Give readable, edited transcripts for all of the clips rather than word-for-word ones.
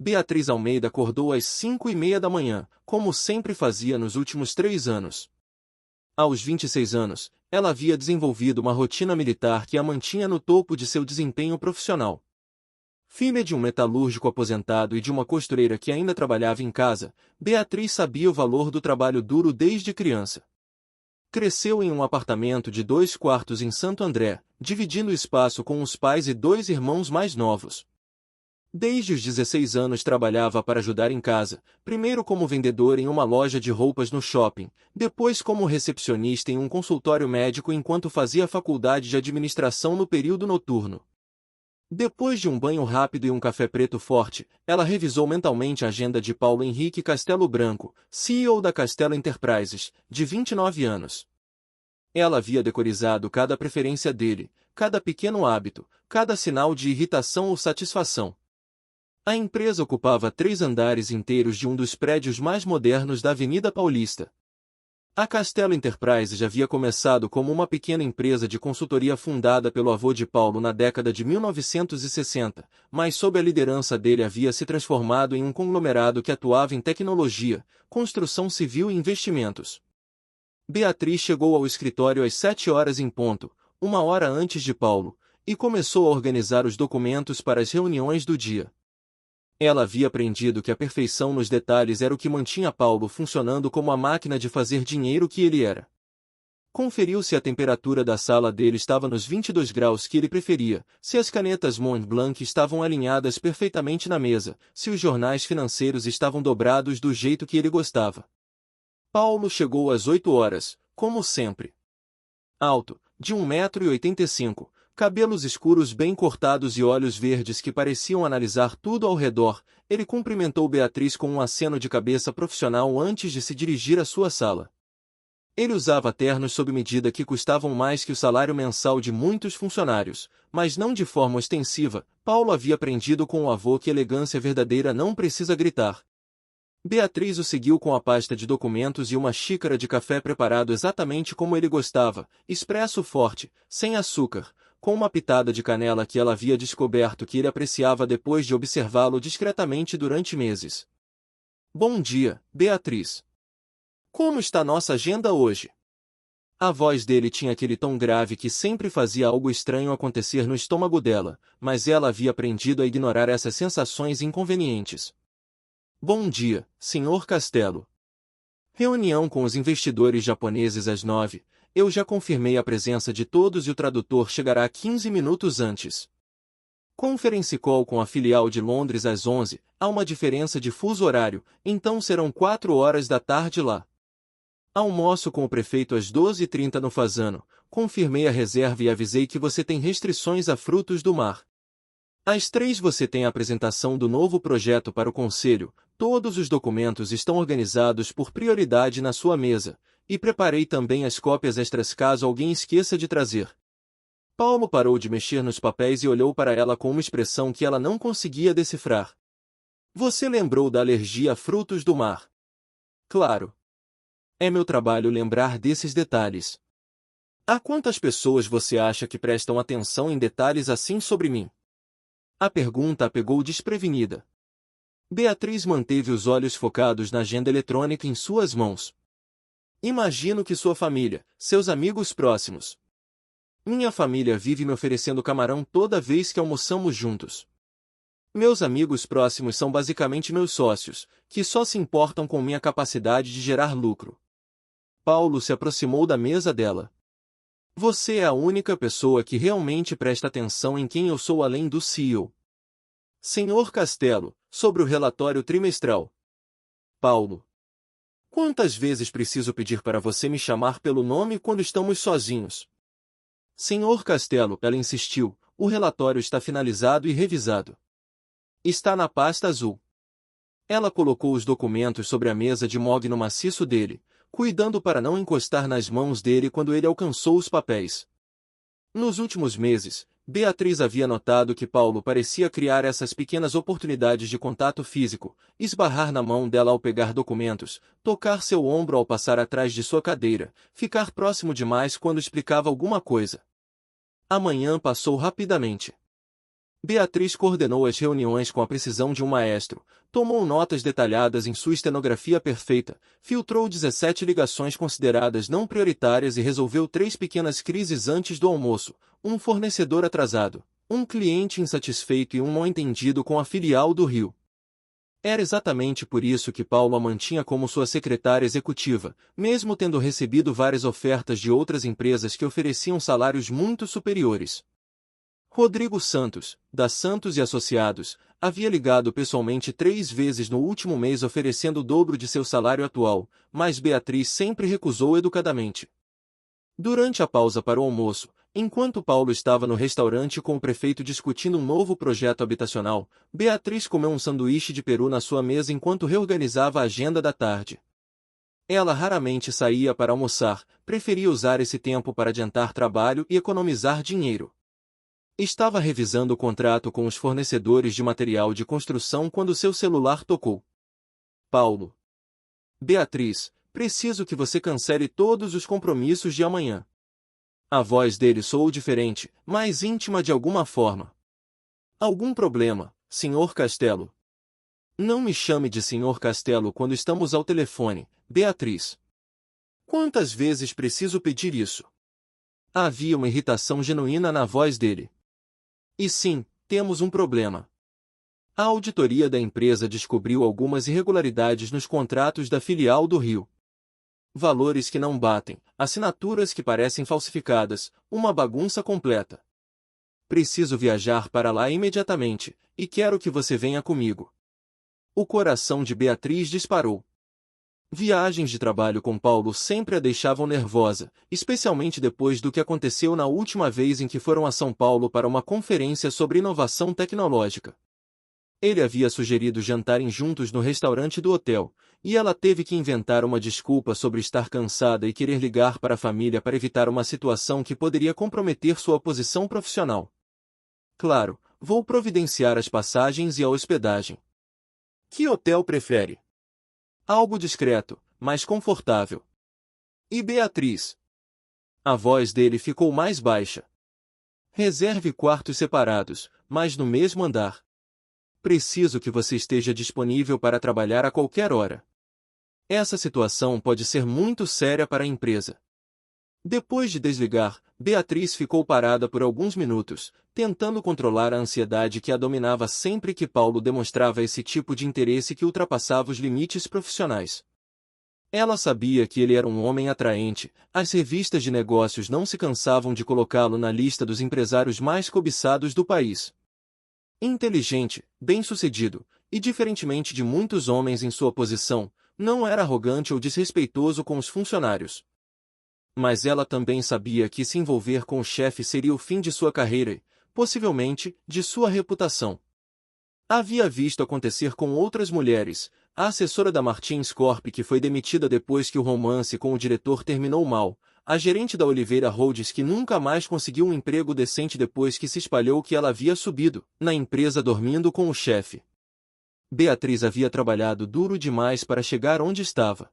Beatriz Almeida acordou às 5:30 da manhã, como sempre fazia nos últimos 3 anos. Aos 26 anos, ela havia desenvolvido uma rotina militar que a mantinha no topo de seu desempenho profissional. Filha de um metalúrgico aposentado e de uma costureira que ainda trabalhava em casa, Beatriz sabia o valor do trabalho duro desde criança. Cresceu em um apartamento de 2 quartos em Santo André, dividindo o espaço com os pais e 2 irmãos mais novos. Desde os 16 anos trabalhava para ajudar em casa, primeiro como vendedor em uma loja de roupas no shopping, depois como recepcionista em um consultório médico enquanto fazia faculdade de administração no período noturno. Depois de um banho rápido e um café preto forte, ela revisou mentalmente a agenda de Paulo Henrique Castelo Branco, CEO da Castelo Enterprises, de 29 anos. Ela havia decorizado cada preferência dele, cada pequeno hábito, cada sinal de irritação ou satisfação. A empresa ocupava 3 andares inteiros de um dos prédios mais modernos da Avenida Paulista. A Castelo Enterprises havia começado como uma pequena empresa de consultoria fundada pelo avô de Paulo na década de 1960, mas sob a liderança dele havia se transformado em um conglomerado que atuava em tecnologia, construção civil e investimentos. Beatriz chegou ao escritório às 7 horas em ponto, 1 hora antes de Paulo, e começou a organizar os documentos para as reuniões do dia. Ela havia aprendido que a perfeição nos detalhes era o que mantinha Paulo funcionando como a máquina de fazer dinheiro que ele era. Conferiu se a temperatura da sala dele estava nos 22 graus que ele preferia, se as canetas Mont Blanc estavam alinhadas perfeitamente na mesa, se os jornais financeiros estavam dobrados do jeito que ele gostava. Paulo chegou às 8 horas, como sempre. Alto, de 1,85 m, cabelos escuros bem cortados e olhos verdes que pareciam analisar tudo ao redor, ele cumprimentou Beatriz com um aceno de cabeça profissional antes de se dirigir à sua sala. Ele usava ternos sob medida que custavam mais que o salário mensal de muitos funcionários, mas não de forma ostensiva. Paulo havia aprendido com o avô que elegância verdadeira não precisa gritar. Beatriz o seguiu com a pasta de documentos e uma xícara de café preparado exatamente como ele gostava, expresso forte, sem açúcar, com uma pitada de canela que ela havia descoberto que ele apreciava depois de observá-lo discretamente durante meses. Bom dia, Beatriz. Como está nossa agenda hoje? A voz dele tinha aquele tom grave que sempre fazia algo estranho acontecer no estômago dela, mas ela havia aprendido a ignorar essas sensações inconvenientes. Bom dia, Sr. Castelo. Reunião com os investidores japoneses às 9. Eu já confirmei a presença de todos e o tradutor chegará 15 minutos antes. Conference call com a filial de Londres às 11. Há uma diferença de fuso horário, então serão 4 horas da tarde lá. Almoço com o prefeito às 12h30 no Fasano. Confirmei a reserva e avisei que você tem restrições a frutos do mar. Às 3 você tem a apresentação do novo projeto para o conselho. Todos os documentos estão organizados por prioridade na sua mesa, e preparei também as cópias extras caso alguém esqueça de trazer. Paulo parou de mexer nos papéis e olhou para ela com uma expressão que ela não conseguia decifrar. Você lembrou da alergia a frutos do mar? Claro. É meu trabalho lembrar desses detalhes. A quantas pessoas você acha que prestam atenção em detalhes assim sobre mim? A pergunta a pegou desprevenida. Beatriz manteve os olhos focados na agenda eletrônica em suas mãos. Imagino que sua família, seus amigos próximos. Minha família vive me oferecendo camarão toda vez que almoçamos juntos. Meus amigos próximos são basicamente meus sócios, que só se importam com minha capacidade de gerar lucro. Paulo se aproximou da mesa dela. Você é a única pessoa que realmente presta atenção em quem eu sou além do CEO. Senhor Castelo, sobre o relatório trimestral. Paulo. Quantas vezes preciso pedir para você me chamar pelo nome quando estamos sozinhos? Senhor Castelo, ela insistiu, o relatório está finalizado e revisado. Está na pasta azul. Ela colocou os documentos sobre a mesa de mogno maciço dele, cuidando para não encostar nas mãos dele quando ele alcançou os papéis. Nos últimos meses, Beatriz havia notado que Paulo parecia criar essas pequenas oportunidades de contato físico, esbarrar na mão dela ao pegar documentos, tocar seu ombro ao passar atrás de sua cadeira, ficar próximo demais quando explicava alguma coisa. A manhã passou rapidamente. Beatriz coordenou as reuniões com a precisão de um maestro, tomou notas detalhadas em sua estenografia perfeita, filtrou 17 ligações consideradas não prioritárias e resolveu 3 pequenas crises antes do almoço: um fornecedor atrasado, um cliente insatisfeito e um mal-entendido com a filial do Rio. Era exatamente por isso que Paulo a mantinha como sua secretária executiva, mesmo tendo recebido várias ofertas de outras empresas que ofereciam salários muito superiores. Rodrigo Santos, da Santos e Associados, havia ligado pessoalmente 3 vezes no último mês oferecendo o dobro de seu salário atual, mas Beatriz sempre recusou educadamente. Durante a pausa para o almoço, enquanto Paulo estava no restaurante com o prefeito discutindo um novo projeto habitacional, Beatriz comeu um sanduíche de peru na sua mesa enquanto reorganizava a agenda da tarde. Ela raramente saía para almoçar, preferia usar esse tempo para adiantar trabalho e economizar dinheiro. Estava revisando o contrato com os fornecedores de material de construção quando seu celular tocou. Paulo. Beatriz, preciso que você cancele todos os compromissos de amanhã. A voz dele soou diferente, mais íntima de alguma forma. Algum problema, Sr. Castelo? Não me chame de Sr. Castelo quando estamos ao telefone, Beatriz. Quantas vezes preciso pedir isso? Havia uma irritação genuína na voz dele. E sim, temos um problema. A auditoria da empresa descobriu algumas irregularidades nos contratos da filial do Rio. Valores que não batem, assinaturas que parecem falsificadas, uma bagunça completa. Preciso viajar para lá imediatamente, e quero que você venha comigo. O coração de Beatriz disparou. Viagens de trabalho com Paulo sempre a deixavam nervosa, especialmente depois do que aconteceu na última vez em que foram a São Paulo para uma conferência sobre inovação tecnológica. Ele havia sugerido jantarem juntos no restaurante do hotel, e ela teve que inventar uma desculpa sobre estar cansada e querer ligar para a família para evitar uma situação que poderia comprometer sua posição profissional. Claro, vou providenciar as passagens e a hospedagem. Que hotel prefere? Algo discreto, mas confortável. E Beatriz? A voz dele ficou mais baixa. Reserve quartos separados, mas no mesmo andar. Preciso que você esteja disponível para trabalhar a qualquer hora. Essa situação pode ser muito séria para a empresa. Depois de desligar, Beatriz ficou parada por alguns minutos, tentando controlar a ansiedade que a dominava sempre que Paulo demonstrava esse tipo de interesse que ultrapassava os limites profissionais. Ela sabia que ele era um homem atraente, as revistas de negócios não se cansavam de colocá-lo na lista dos empresários mais cobiçados do país. Inteligente, bem-sucedido, e diferentemente de muitos homens em sua posição, não era arrogante ou desrespeitoso com os funcionários. Mas ela também sabia que se envolver com o chefe seria o fim de sua carreira e, possivelmente, de sua reputação. Havia visto acontecer com outras mulheres, a assessora da Martins Corp que foi demitida depois que o romance com o diretor terminou mal, a gerente da Oliveira Holdings que nunca mais conseguiu um emprego decente depois que se espalhou que ela havia subido, na empresa dormindo com o chefe. Beatriz havia trabalhado duro demais para chegar onde estava.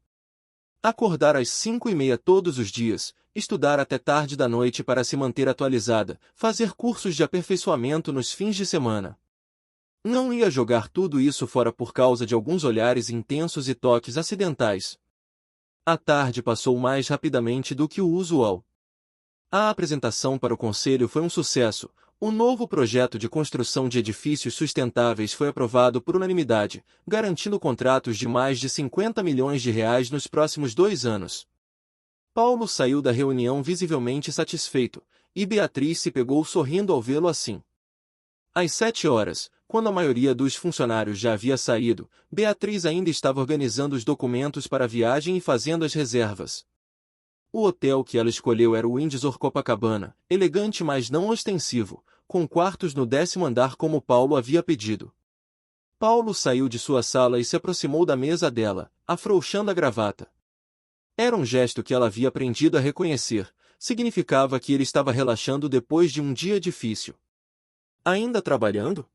Acordar às 5:30 todos os dias, estudar até tarde da noite para se manter atualizada, fazer cursos de aperfeiçoamento nos fins de semana. Não ia jogar tudo isso fora por causa de alguns olhares intensos e toques acidentais. A tarde passou mais rapidamente do que o usual. A apresentação para o conselho foi um sucesso. O novo projeto de construção de edifícios sustentáveis foi aprovado por unanimidade, garantindo contratos de mais de 50 milhões de reais nos próximos 2 anos. Paulo saiu da reunião visivelmente satisfeito, e Beatriz se pegou sorrindo ao vê-lo assim. Às 7 horas, quando a maioria dos funcionários já havia saído, Beatriz ainda estava organizando os documentos para a viagem e fazendo as reservas. O hotel que ela escolheu era o Windsor Copacabana, elegante mas não ostensivo, com quartos no 10º andar como Paulo havia pedido. Paulo saiu de sua sala e se aproximou da mesa dela, afrouxando a gravata. Era um gesto que ela havia aprendido a reconhecer, significava que ele estava relaxando depois de um dia difícil. Ainda trabalhando?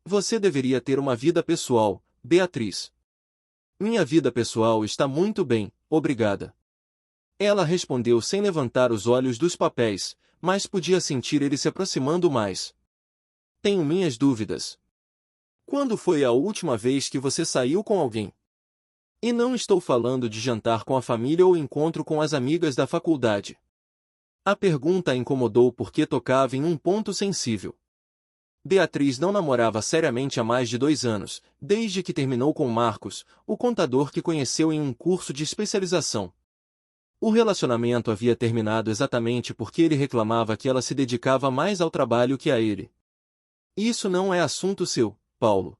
Você deveria ter uma vida pessoal, Beatriz. Minha vida pessoal está muito bem, obrigada. Ela respondeu sem levantar os olhos dos papéis, mas podia sentir ele se aproximando mais. Tenho minhas dúvidas. Quando foi a última vez que você saiu com alguém? E não estou falando de jantar com a família ou encontro com as amigas da faculdade. A pergunta a incomodou porque tocava em um ponto sensível. Beatriz não namorava seriamente há mais de 2 anos, desde que terminou com Marcos, o contador que conheceu em um curso de especialização. O relacionamento havia terminado exatamente porque ele reclamava que ela se dedicava mais ao trabalho que a ele. Isso não é assunto seu, Paulo.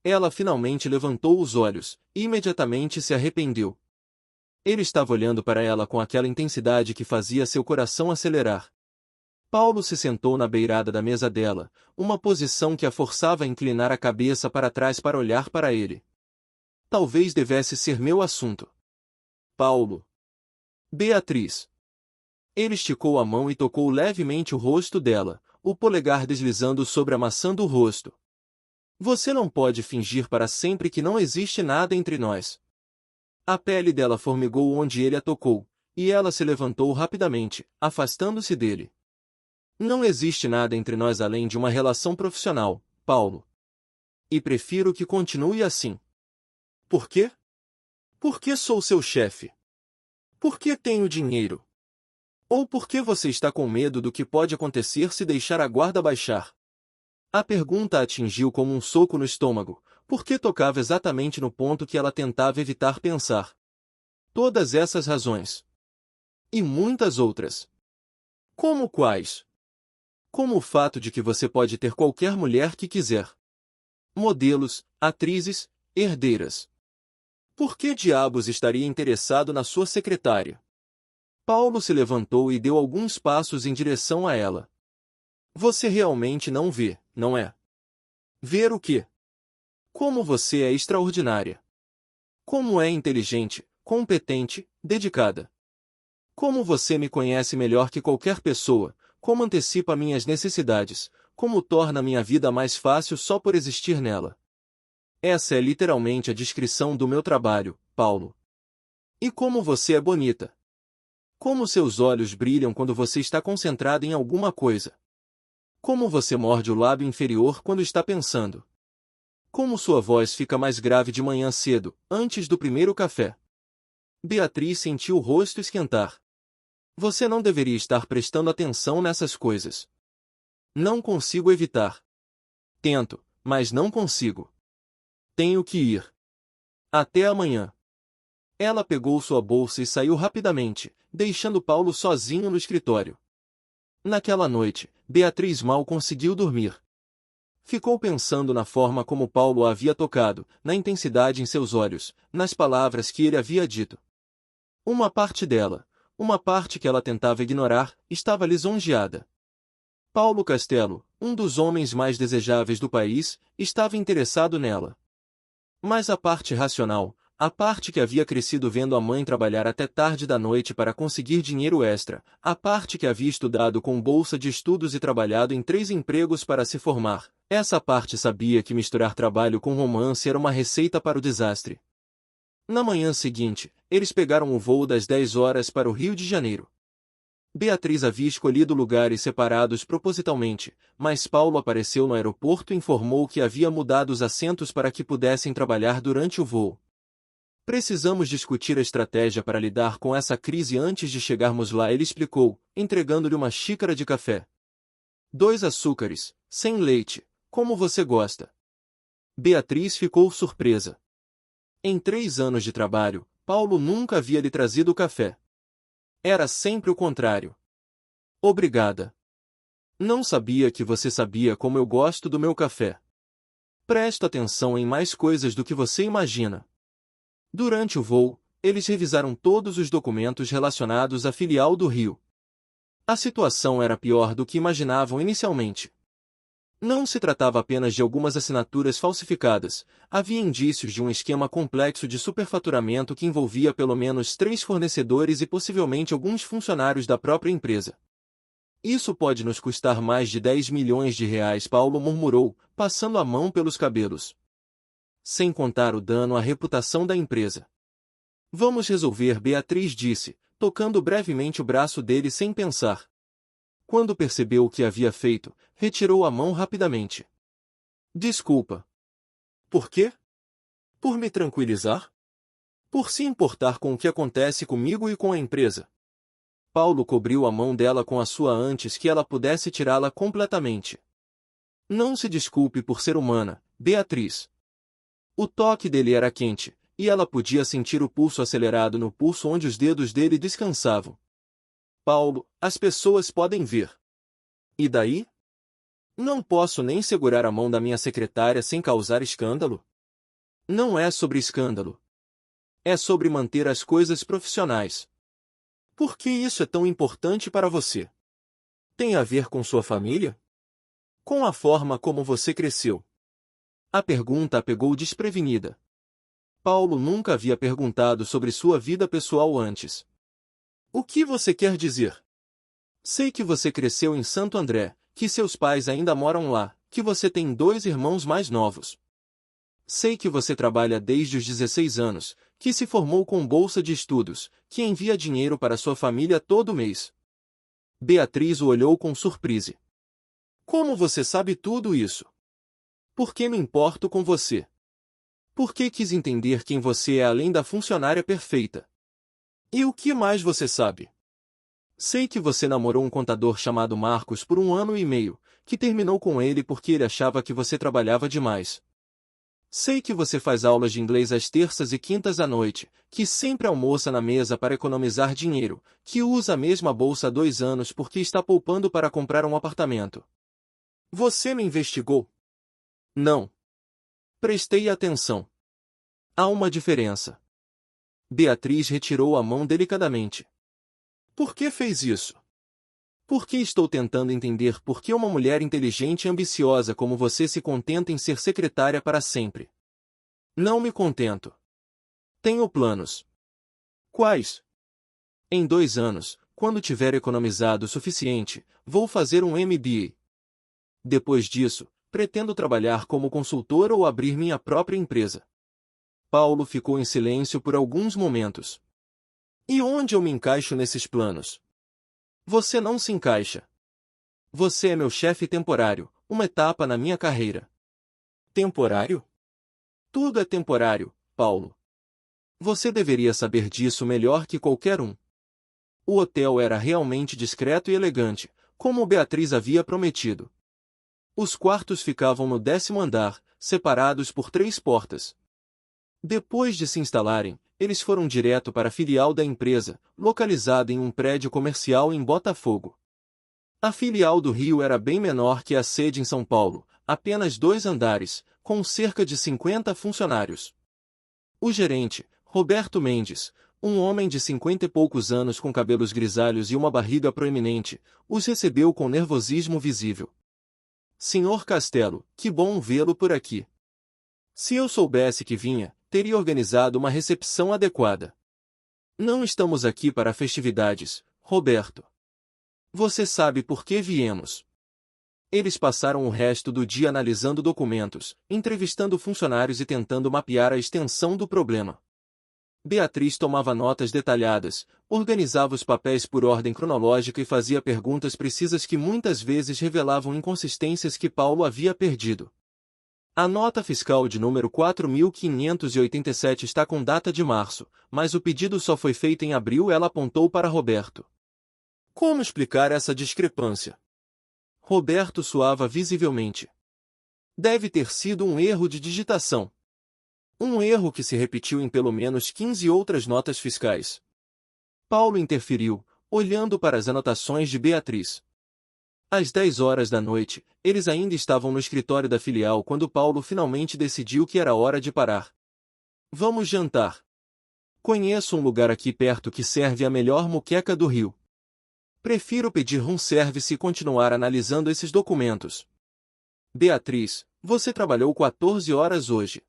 Ela finalmente levantou os olhos, e imediatamente se arrependeu. Ele estava olhando para ela com aquela intensidade que fazia seu coração acelerar. Paulo se sentou na beirada da mesa dela, uma posição que a forçava a inclinar a cabeça para trás para olhar para ele. Talvez devesse ser meu assunto. Paulo. Beatriz. Ele esticou a mão e tocou levemente o rosto dela, o polegar deslizando sobre a maçã do rosto. Você não pode fingir para sempre que não existe nada entre nós. A pele dela formigou onde ele a tocou, e ela se levantou rapidamente, afastando-se dele. Não existe nada entre nós além de uma relação profissional, Paulo. E prefiro que continue assim. Por quê? Porque sou seu chefe. Porque tenho dinheiro. Ou porque você está com medo do que pode acontecer se deixar a guarda baixar? A pergunta a atingiu como um soco no estômago, porque tocava exatamente no ponto que ela tentava evitar pensar. Todas essas razões. E muitas outras. Como quais? Como o fato de que você pode ter qualquer mulher que quiser. Modelos, atrizes, herdeiras. Por que diabos estaria interessado na sua secretária? Paulo se levantou e deu alguns passos em direção a ela. Você realmente não vê, não é? Ver o quê? Como você é extraordinária. Como é inteligente, competente, dedicada. Como você me conhece melhor que qualquer pessoa, como antecipa minhas necessidades, como torna minha vida mais fácil só por existir nela. Essa é literalmente a descrição do meu trabalho, Paulo. E como você é bonita. Como seus olhos brilham quando você está concentrado em alguma coisa. Como você morde o lábio inferior quando está pensando. Como sua voz fica mais grave de manhã cedo, antes do primeiro café. Beatriz sentiu o rosto esquentar. Você não deveria estar prestando atenção nessas coisas. Não consigo evitar. Tento, mas não consigo. Tenho que ir. Até amanhã. Ela pegou sua bolsa e saiu rapidamente, deixando Paulo sozinho no escritório. Naquela noite, Beatriz mal conseguiu dormir. Ficou pensando na forma como Paulo a havia tocado, na intensidade em seus olhos, nas palavras que ele havia dito. Uma parte dela, uma parte que ela tentava ignorar, estava lisonjeada. Paulo Castelo, um dos homens mais desejáveis do país, estava interessado nela. Mas a parte racional, a parte que havia crescido vendo a mãe trabalhar até tarde da noite para conseguir dinheiro extra, a parte que havia estudado com bolsa de estudos e trabalhado em 3 empregos para se formar, essa parte sabia que misturar trabalho com romance era uma receita para o desastre. Na manhã seguinte, eles pegaram o voo das 10 horas para o Rio de Janeiro. Beatriz havia escolhido lugares separados propositalmente, mas Paulo apareceu no aeroporto e informou que havia mudado os assentos para que pudessem trabalhar durante o voo. Precisamos discutir a estratégia para lidar com essa crise antes de chegarmos lá, ele explicou, entregando-lhe uma xícara de café. 2 açúcares, sem leite, como você gosta. Beatriz ficou surpresa. Em 3 anos de trabalho, Paulo nunca havia lhe trazido café. Era sempre o contrário. Obrigada. Não sabia que você sabia como eu gosto do meu café. Presto atenção em mais coisas do que você imagina. Durante o voo, eles revisaram todos os documentos relacionados à filial do Rio. A situação era pior do que imaginavam inicialmente. Não se tratava apenas de algumas assinaturas falsificadas, havia indícios de um esquema complexo de superfaturamento que envolvia pelo menos 3 fornecedores e possivelmente alguns funcionários da própria empresa. Isso pode nos custar mais de 10 milhões de reais, Paulo murmurou, passando a mão pelos cabelos. Sem contar o dano à reputação da empresa. Vamos resolver, Beatriz disse, tocando brevemente o braço dele sem pensar. Quando percebeu o que havia feito, retirou a mão rapidamente. Desculpa. Por quê? Por me tranquilizar? Por se importar com o que acontece comigo e com a empresa. Paulo cobriu a mão dela com a sua antes que ela pudesse tirá-la completamente. Não se desculpe por ser humana, Beatriz. O toque dele era quente, e ela podia sentir o pulso acelerado no pulso onde os dedos dele descansavam. Paulo, as pessoas podem ver. E daí? Não posso nem segurar a mão da minha secretária sem causar escândalo? Não é sobre escândalo. É sobre manter as coisas profissionais. Por que isso é tão importante para você? Tem a ver com sua família? Com a forma como você cresceu? A pergunta a pegou desprevenida. Paulo nunca havia perguntado sobre sua vida pessoal antes. O que você quer dizer? Sei que você cresceu em Santo André, que seus pais ainda moram lá, que você tem 2 irmãos mais novos. Sei que você trabalha desde os 16 anos, que se formou com bolsa de estudos, que envia dinheiro para sua família todo mês. Beatriz o olhou com surpresa. Como você sabe tudo isso? Por que me importo com você? Por que quis entender quem você é além da funcionária perfeita? E o que mais você sabe? Sei que você namorou um contador chamado Marcos por 1 ano e meio, que terminou com ele porque ele achava que você trabalhava demais. Sei que você faz aulas de inglês às terças e quintas à noite, que sempre almoça na mesa para economizar dinheiro, que usa a mesma bolsa há 2 anos porque está poupando para comprar um apartamento. Você me investigou? Não. Prestei atenção. Há uma diferença. Beatriz retirou a mão delicadamente. Por que fez isso? Porque estou tentando entender por que uma mulher inteligente e ambiciosa como você se contenta em ser secretária para sempre. Não me contento. Tenho planos. Quais? Em 2 anos, quando tiver economizado o suficiente, vou fazer um MBA. Depois disso, pretendo trabalhar como consultor ou abrir minha própria empresa. Paulo ficou em silêncio por alguns momentos. E onde eu me encaixo nesses planos? Você não se encaixa. Você é meu chefe temporário, uma etapa na minha carreira. Temporário? Tudo é temporário, Paulo. Você deveria saber disso melhor que qualquer um. O hotel era realmente discreto e elegante, como Beatriz havia prometido. Os quartos ficavam no 10º andar, separados por 3 portas. Depois de se instalarem, eles foram direto para a filial da empresa, localizada em um prédio comercial em Botafogo. A filial do Rio era bem menor que a sede em São Paulo, apenas 2 andares, com cerca de 50 funcionários. O gerente, Roberto Mendes, um homem de 50 e poucos anos com cabelos grisalhos e uma barriga proeminente, os recebeu com nervosismo visível. Senhor Castelo, que bom vê-lo por aqui. Se eu soubesse que vinha, teria organizado uma recepção adequada. Não estamos aqui para festividades, Roberto. Você sabe por que viemos. Eles passaram o resto do dia analisando documentos, entrevistando funcionários e tentando mapear a extensão do problema. Beatriz tomava notas detalhadas, organizava os papéis por ordem cronológica e fazia perguntas precisas que muitas vezes revelavam inconsistências que Paulo havia perdido. A nota fiscal de número 4.587 está com data de março, mas o pedido só foi feito em abril. Ela apontou para Roberto. Como explicar essa discrepância? Roberto suava visivelmente. Deve ter sido um erro de digitação. Um erro que se repetiu em pelo menos 15 outras notas fiscais. Paulo interferiu, olhando para as anotações de Beatriz. Às 10 horas da noite, eles ainda estavam no escritório da filial quando Paulo finalmente decidiu que era hora de parar. Vamos jantar. Conheço um lugar aqui perto que serve a melhor moqueca do Rio. Prefiro pedir room service e continuar analisando esses documentos. Beatriz, você trabalhou 14 horas hoje.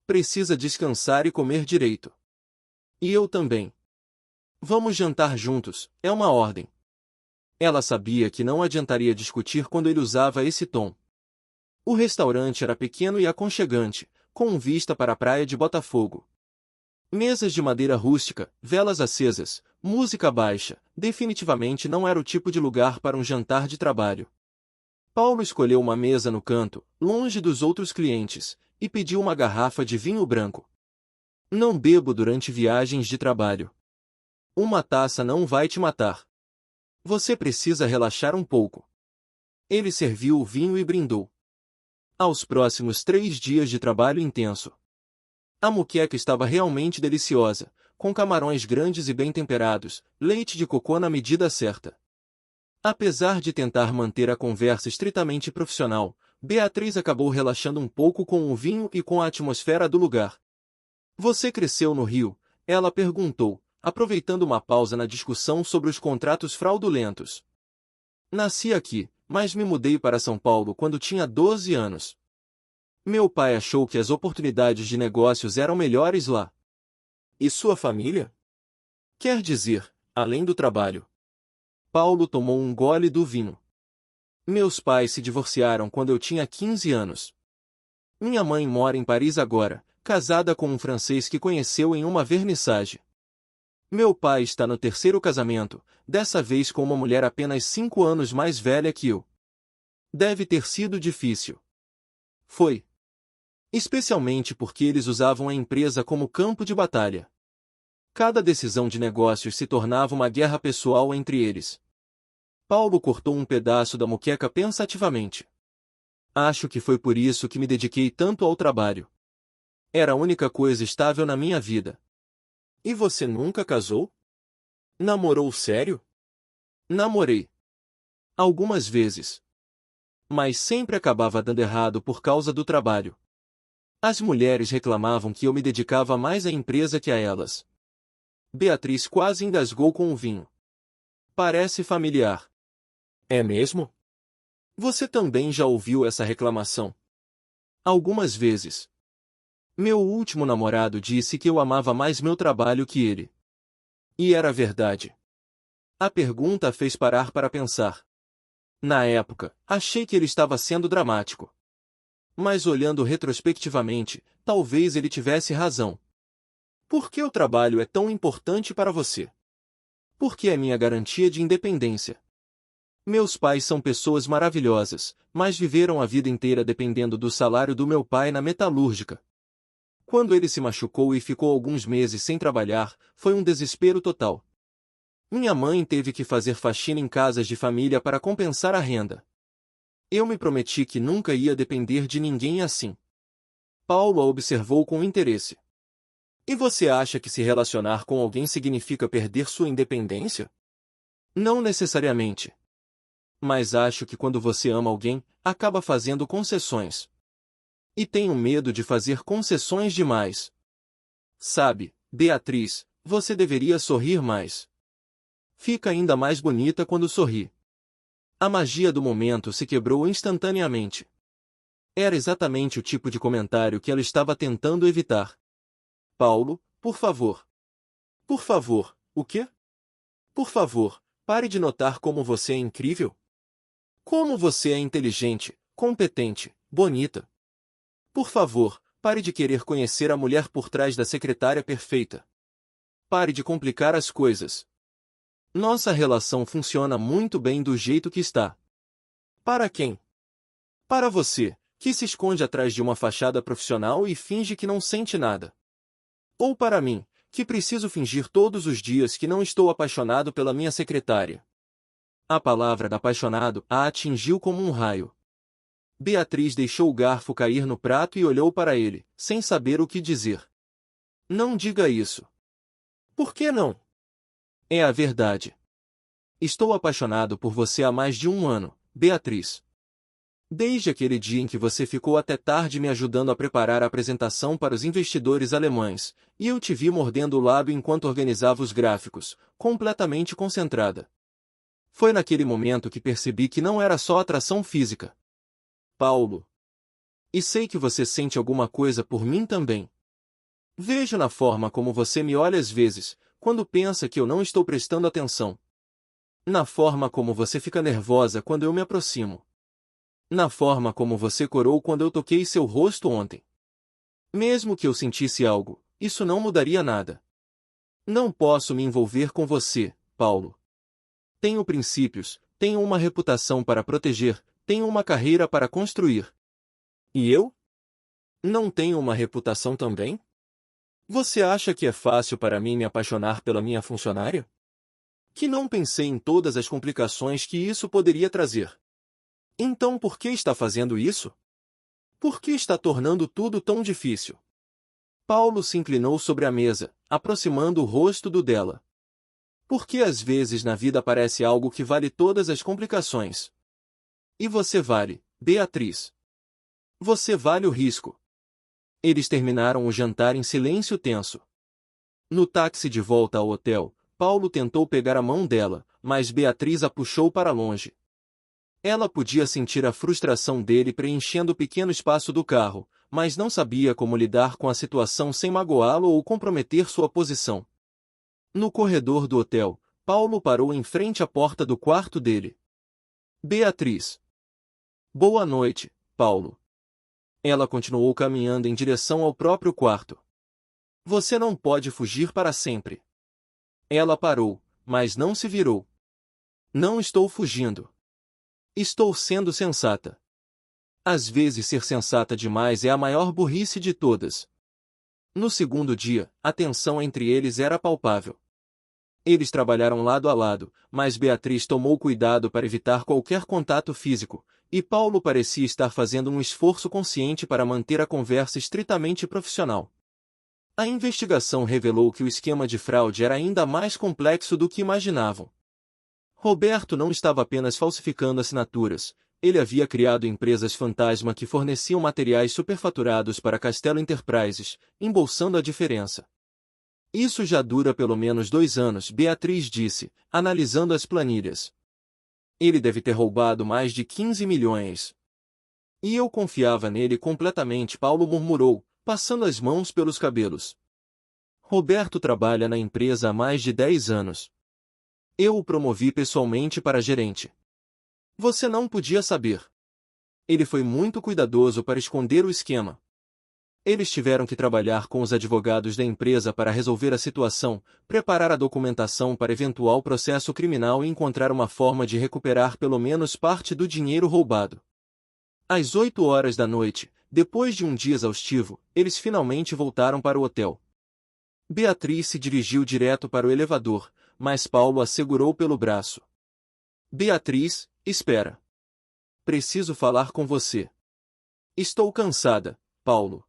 Precisa descansar e comer direito. E eu também. Vamos jantar juntos, é uma ordem. Ela sabia que não adiantaria discutir quando ele usava esse tom. O restaurante era pequeno e aconchegante, com vista para a praia de Botafogo. Mesas de madeira rústica, velas acesas, música baixa, definitivamente não era o tipo de lugar para um jantar de trabalho. Paulo escolheu uma mesa no canto, longe dos outros clientes, e pediu uma garrafa de vinho branco. Não bebo durante viagens de trabalho. Uma taça não vai te matar. Você precisa relaxar um pouco. Ele serviu o vinho e brindou. Aos próximos 3 dias de trabalho intenso. A moqueca estava realmente deliciosa, com camarões grandes e bem temperados, leite de cocô na medida certa. Apesar de tentar manter a conversa estritamente profissional, Beatriz acabou relaxando um pouco com o vinho e com a atmosfera do lugar. Você cresceu no Rio? Ela perguntou, aproveitando uma pausa na discussão sobre os contratos fraudulentos. Nasci aqui, mas me mudei para São Paulo quando tinha 12 anos. Meu pai achou que as oportunidades de negócios eram melhores lá. E sua família? Quer dizer, além do trabalho. Paulo tomou um gole do vinho. Meus pais se divorciaram quando eu tinha 15 anos. Minha mãe mora em Paris agora, casada com um francês que conheceu em uma vernissage. Meu pai está no 3º casamento, dessa vez com uma mulher apenas 5 anos mais velha que eu. Deve ter sido difícil. Foi. Especialmente porque eles usavam a empresa como campo de batalha. Cada decisão de negócios se tornava uma guerra pessoal entre eles. Paulo cortou um pedaço da moqueca pensativamente. Acho que foi por isso que me dediquei tanto ao trabalho. Era a única coisa estável na minha vida. E você nunca casou? Namorou sério? Namorei. Algumas vezes. Mas sempre acabava dando errado por causa do trabalho. As mulheres reclamavam que eu me dedicava mais à empresa que a elas. Beatriz quase engasgou com o vinho. Parece familiar. É mesmo? Você também já ouviu essa reclamação? Algumas vezes. Meu último namorado disse que eu amava mais meu trabalho que ele. E era verdade. A pergunta a fez parar para pensar. Na época, achei que ele estava sendo dramático. Mas olhando retrospectivamente, talvez ele tivesse razão. Por que o trabalho é tão importante para você? Porque é minha garantia de independência. Meus pais são pessoas maravilhosas, mas viveram a vida inteira dependendo do salário do meu pai na metalúrgica. Quando ele se machucou e ficou alguns meses sem trabalhar, foi um desespero total. Minha mãe teve que fazer faxina em casas de família para compensar a renda. Eu me prometi que nunca ia depender de ninguém assim. Paulo a observou com interesse. E você acha que se relacionar com alguém significa perder sua independência? Não necessariamente. Mas acho que quando você ama alguém, acaba fazendo concessões. E tenho medo de fazer concessões demais. Sabe, Beatriz, você deveria sorrir mais. Fica ainda mais bonita quando sorri. A magia do momento se quebrou instantaneamente. Era exatamente o tipo de comentário que ela estava tentando evitar. Paulo, por favor. Por favor, o quê? Por favor, pare de notar como você é incrível. Como você é inteligente, competente, bonita. Por favor, pare de querer conhecer a mulher por trás da secretária perfeita. Pare de complicar as coisas. Nossa relação funciona muito bem do jeito que está. Para quem? Para você, que se esconde atrás de uma fachada profissional e finge que não sente nada. Ou para mim, que preciso fingir todos os dias que não estou apaixonado pela minha secretária. A palavra apaixonado a atingiu como um raio. Beatriz deixou o garfo cair no prato e olhou para ele, sem saber o que dizer. Não diga isso. Por que não? É a verdade. Estou apaixonado por você há mais de 1 ano, Beatriz. Desde aquele dia em que você ficou até tarde me ajudando a preparar a apresentação para os investidores alemães, e eu te vi mordendo o lábio enquanto organizava os gráficos, completamente concentrada. Foi naquele momento que percebi que não era só atração física. Paulo. E sei que você sente alguma coisa por mim também. Vejo na forma como você me olha às vezes, quando pensa que eu não estou prestando atenção. Na forma como você fica nervosa quando eu me aproximo. Na forma como você corou quando eu toquei seu rosto ontem. Mesmo que eu sentisse algo, isso não mudaria nada. Não posso me envolver com você, Paulo. Tenho princípios, tenho uma reputação para proteger, tenho uma carreira para construir. E eu? Não tenho uma reputação também? Você acha que é fácil para mim me apaixonar pela minha funcionária? Que não pensei em todas as complicações que isso poderia trazer. Então por que está fazendo isso? Por que está tornando tudo tão difícil? Paulo se inclinou sobre a mesa, aproximando o rosto do dela. Por que às vezes na vida aparece algo que vale todas as complicações? E você vale, Beatriz. Você vale o risco. Eles terminaram o jantar em silêncio tenso. No táxi de volta ao hotel, Paulo tentou pegar a mão dela, mas Beatriz a puxou para longe. Ela podia sentir a frustração dele preenchendo o pequeno espaço do carro, mas não sabia como lidar com a situação sem magoá-lo ou comprometer sua posição. No corredor do hotel, Paulo parou em frente à porta do quarto dele. Beatriz. Boa noite, Paulo. Ela continuou caminhando em direção ao próprio quarto. Você não pode fugir para sempre. Ela parou, mas não se virou. Não estou fugindo. Estou sendo sensata. Às vezes ser sensata demais é a maior burrice de todas. No segundo dia, a tensão entre eles era palpável. Eles trabalharam lado a lado, mas Beatriz tomou cuidado para evitar qualquer contato físico, e Paulo parecia estar fazendo um esforço consciente para manter a conversa estritamente profissional. A investigação revelou que o esquema de fraude era ainda mais complexo do que imaginavam. Roberto não estava apenas falsificando assinaturas, ele havia criado empresas fantasma que forneciam materiais superfaturados para Castelo Enterprises, embolsando a diferença. Isso já dura pelo menos 2 anos, Beatriz disse, analisando as planilhas. Ele deve ter roubado mais de 15 milhões. E eu confiava nele completamente, Paulo murmurou, passando as mãos pelos cabelos. Roberto trabalha na empresa há mais de 10 anos. Eu o promovi pessoalmente para gerente. Você não podia saber. Ele foi muito cuidadoso para esconder o esquema. Eles tiveram que trabalhar com os advogados da empresa para resolver a situação, preparar a documentação para eventual processo criminal e encontrar uma forma de recuperar pelo menos parte do dinheiro roubado. Às 8 horas da noite, depois de um dia exaustivo, eles finalmente voltaram para o hotel. Beatriz se dirigiu direto para o elevador, mas Paulo a segurou pelo braço. Beatriz, espera. Preciso falar com você. Estou cansada, Paulo.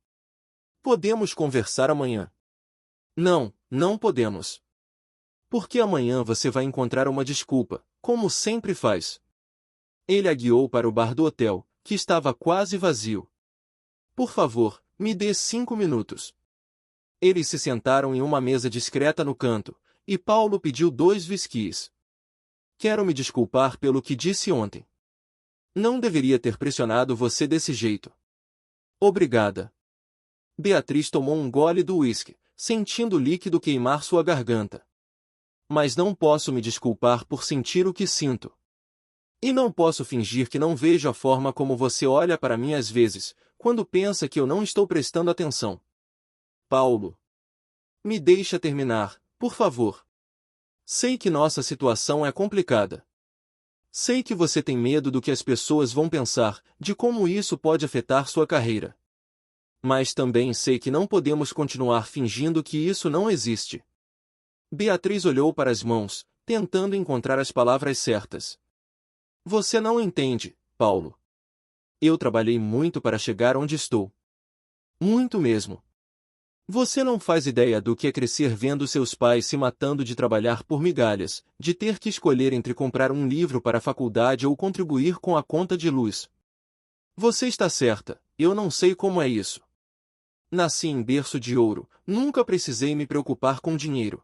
Podemos conversar amanhã. Não, não podemos. Porque amanhã você vai encontrar uma desculpa, como sempre faz. Ele a guiou para o bar do hotel, que estava quase vazio. Por favor, me dê 5 minutos. Eles se sentaram em uma mesa discreta no canto, e Paulo pediu 2 whiskies. Quero me desculpar pelo que disse ontem. Não deveria ter pressionado você desse jeito. Obrigada. Beatriz tomou um gole do uísque, sentindo o líquido queimar sua garganta. Mas não posso me desculpar por sentir o que sinto. E não posso fingir que não vejo a forma como você olha para mim às vezes, quando pensa que eu não estou prestando atenção. Paulo. Me deixa terminar, por favor. Sei que nossa situação é complicada. Sei que você tem medo do que as pessoas vão pensar, de como isso pode afetar sua carreira. Mas também sei que não podemos continuar fingindo que isso não existe. Beatriz olhou para as mãos, tentando encontrar as palavras certas. Você não entende, Paulo. Eu trabalhei muito para chegar onde estou. Muito mesmo. Você não faz ideia do que é crescer vendo seus pais se matando de trabalhar por migalhas, de ter que escolher entre comprar um livro para a faculdade ou contribuir com a conta de luz. Você está certa, eu não sei como é isso. Nasci em berço de ouro, nunca precisei me preocupar com dinheiro.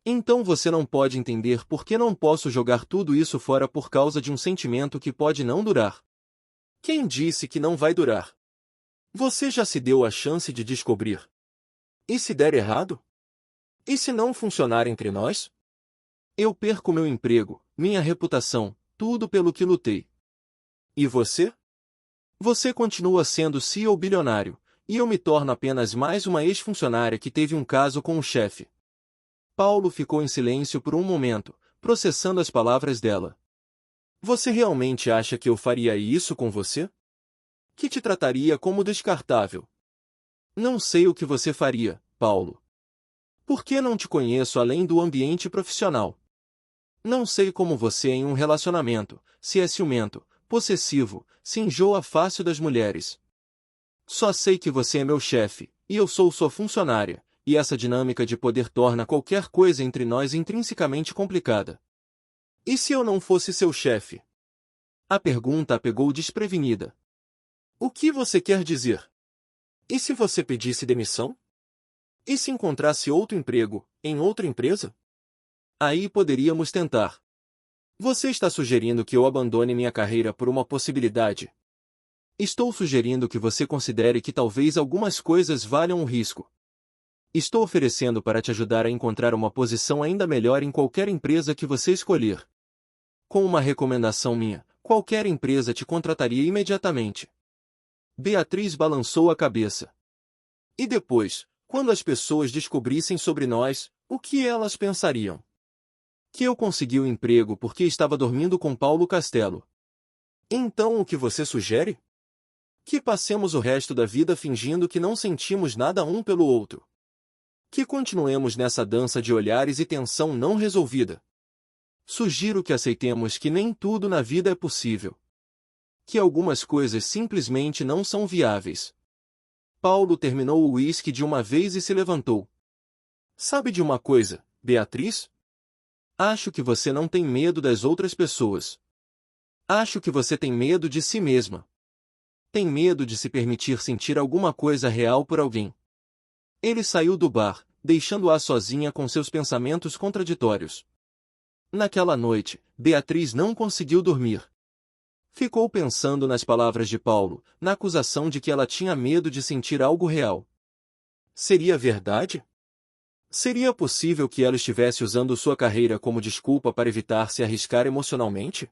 Então você não pode entender por que não posso jogar tudo isso fora por causa de um sentimento que pode não durar. Quem disse que não vai durar? Você já se deu a chance de descobrir. E se der errado? E se não funcionar entre nós? Eu perco meu emprego, minha reputação, tudo pelo que lutei. E você? Você continua sendo CEO bilionário, E eu me torno apenas mais uma ex-funcionária que teve um caso com o chefe. Paulo ficou em silêncio por um momento, processando as palavras dela. Você realmente acha que eu faria isso com você? Que te trataria como descartável? Não sei o que você faria, Paulo. Por que não te conheço além do ambiente profissional? Não sei como você em um relacionamento, se é ciumento, possessivo, se enjoa fácil das mulheres. Só sei que você é meu chefe, e eu sou sua funcionária, e essa dinâmica de poder torna qualquer coisa entre nós intrinsecamente complicada. E se eu não fosse seu chefe? A pergunta a pegou desprevenida. O que você quer dizer? E se você pedisse demissão? E se encontrasse outro emprego, em outra empresa? Aí poderíamos tentar. Você está sugerindo que eu abandone minha carreira por uma possibilidade? Estou sugerindo que você considere que talvez algumas coisas valham o risco. Estou oferecendo para te ajudar a encontrar uma posição ainda melhor em qualquer empresa que você escolher. Com uma recomendação minha, qualquer empresa te contrataria imediatamente. Beatriz balançou a cabeça. E depois, quando as pessoas descobrissem sobre nós, o que elas pensariam? Que eu consegui o emprego porque estava dormindo com Paulo Castelo. Então o que você sugere? Que passemos o resto da vida fingindo que não sentimos nada um pelo outro. Que continuemos nessa dança de olhares e tensão não resolvida. Sugiro que aceitemos que nem tudo na vida é possível. Que algumas coisas simplesmente não são viáveis. Paulo terminou o uísque de uma vez e se levantou. Sabe de uma coisa, Beatriz? Acho que você não tem medo das outras pessoas. Acho que você tem medo de si mesma. Tem medo de se permitir sentir alguma coisa real por alguém. Ele saiu do bar, deixando-a sozinha com seus pensamentos contraditórios. Naquela noite, Beatriz não conseguiu dormir. Ficou pensando nas palavras de Paulo, na acusação de que ela tinha medo de sentir algo real. Seria verdade? Seria possível que ela estivesse usando sua carreira como desculpa para evitar se arriscar emocionalmente?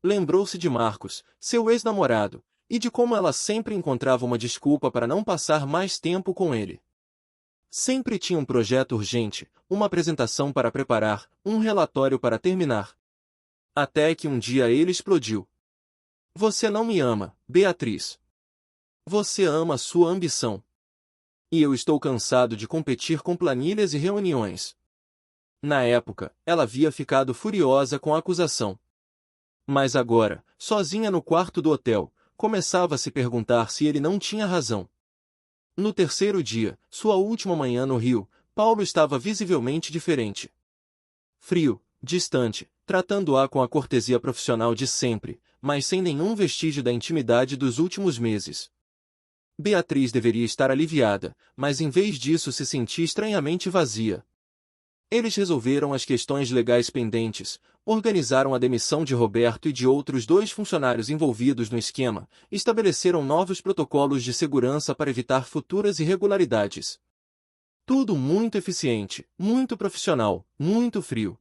Lembrou-se de Marcos, seu ex-namorado, e de como ela sempre encontrava uma desculpa para não passar mais tempo com ele. Sempre tinha um projeto urgente, uma apresentação para preparar, um relatório para terminar. Até que um dia ele explodiu. Você não me ama, Beatriz. Você ama sua ambição. E eu estou cansado de competir com planilhas e reuniões. Na época, ela havia ficado furiosa com a acusação. Mas agora, sozinha no quarto do hotel, começava a se perguntar se ele não tinha razão. No terceiro dia, sua última manhã no Rio, Paulo estava visivelmente diferente. Frio, distante, tratando-a com a cortesia profissional de sempre, mas sem nenhum vestígio da intimidade dos últimos meses. Beatriz deveria estar aliviada, mas em vez disso se sentia estranhamente vazia. Eles resolveram as questões legais pendentes, organizaram a demissão de Roberto e de outros 2 funcionários envolvidos no esquema, estabeleceram novos protocolos de segurança para evitar futuras irregularidades. Tudo muito eficiente, muito profissional, muito frio.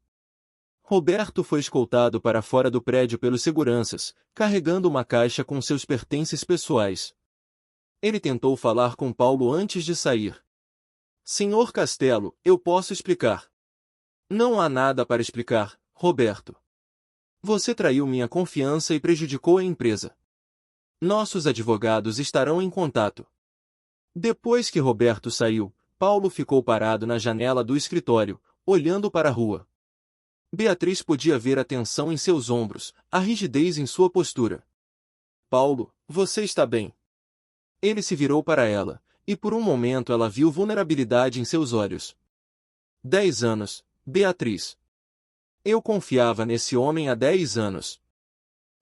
Roberto foi escoltado para fora do prédio pelos seguranças, carregando uma caixa com seus pertences pessoais. Ele tentou falar com Paulo antes de sair. Senhor Castelo, eu posso explicar. Não há nada para explicar, Roberto. Você traiu minha confiança e prejudicou a empresa. Nossos advogados estarão em contato. Depois que Roberto saiu, Paulo ficou parado na janela do escritório, olhando para a rua. Beatriz podia ver a tensão em seus ombros, a rigidez em sua postura. Paulo, você está bem? Ele se virou para ela, e por um momento ela viu vulnerabilidade em seus olhos. 10 anos, Beatriz. Eu confiava nesse homem há 10 anos.